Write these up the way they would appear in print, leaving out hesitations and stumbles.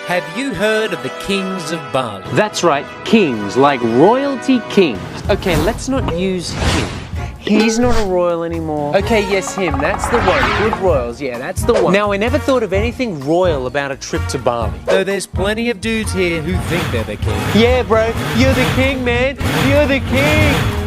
Have you heard of the Kings of Bali? That's right, kings, like royalty kings. Okay, let's not use him. He's not a royal anymore. Okay, yes, him. That's the one. Good royals, yeah, that's the one. Now, I never thought of anything royal about a trip to Bali. Though there's plenty of dudes here who think they're the king. Yeah, bro, you're the king, man. You're the king.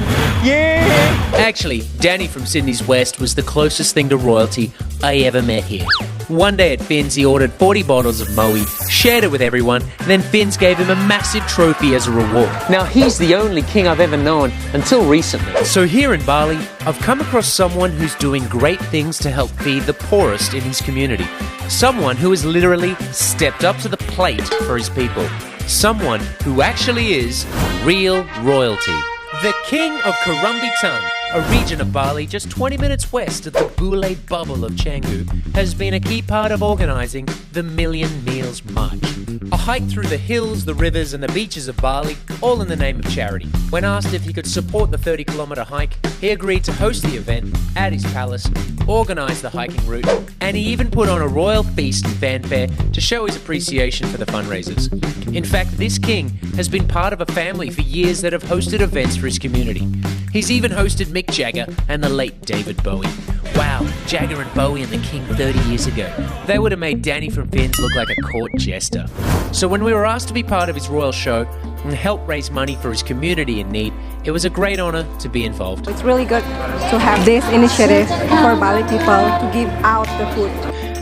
Yeah! Actually, Danny from Sydney's West was the closest thing to royalty I ever met here. One day at Finn's, he ordered 40 bottles of Moe, shared it with everyone, and then Finn's gave him a massive trophy as a reward. Now, he's the only king I've ever known until recently. So here in Bali, I've come across someone who's doing great things to help feed the poorest in his community. Someone who has literally stepped up to the plate for his people. Someone who actually is real royalty. The King of Karumbitan, a region of Bali just 20 minutes west of the Bule bubble of Canggu, has been a key part of organising the Million Meals March. A hike through the hills, the rivers and the beaches of Bali, all in the name of charity. When asked if he could support the 30-kilometre hike, he agreed to host the event at his palace, organise the hiking route, and he even put on a royal feast and fanfare to show his appreciation for the fundraisers. In fact, this king has been part of a family for years that have hosted events for his community. He's even hosted Mick Jagger and the late David Bowie. Wow, Jagger and Bowie and the King 30 years ago. They would have made Danny from Finn's look like a court jester. So when we were asked to be part of his royal show and help raise money for his community in need, it was a great honour to be involved. It's really good to have this initiative for Bali people to give out the food.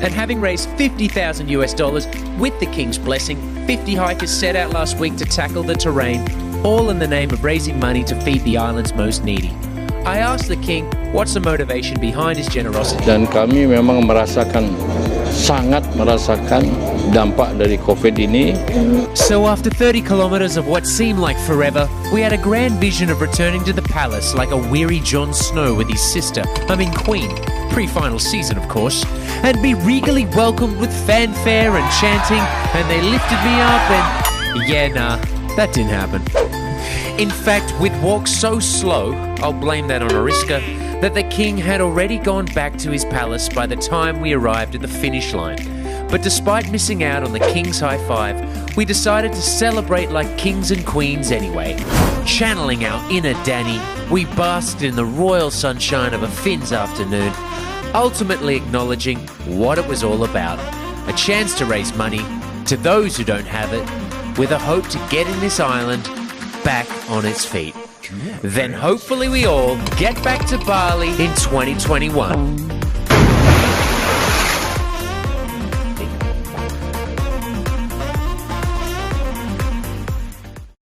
And having raised $50,000 with the King's blessing, 50 hikers set out last week to tackle the terrain, all in the name of raising money to feed the island's most needy. I asked the King what's the motivation behind his generosity. Dan kami memang sangat merasakan dampak dari COVID ini. So after 30 kilometres of what seemed like forever, we had a grand vision of returning to the palace like a weary Jon Snow with his sister, Queen, pre-final season of course, and be regally welcomed with fanfare and chanting, and they lifted me up and... yeah, nah, that didn't happen. In fact, we'd walked so slow, I'll blame that on Ariska, that the king had already gone back to his palace by the time we arrived at the finish line. But despite missing out on the king's high five, we decided to celebrate like kings and queens anyway. Channeling our inner Danny, we basked in the royal sunshine of a Finn's afternoon, ultimately acknowledging what it was all about. A chance to raise money to those who don't have it, with a hope to getting this island back on its feet. Then hopefully we all get back to Bali in 2021.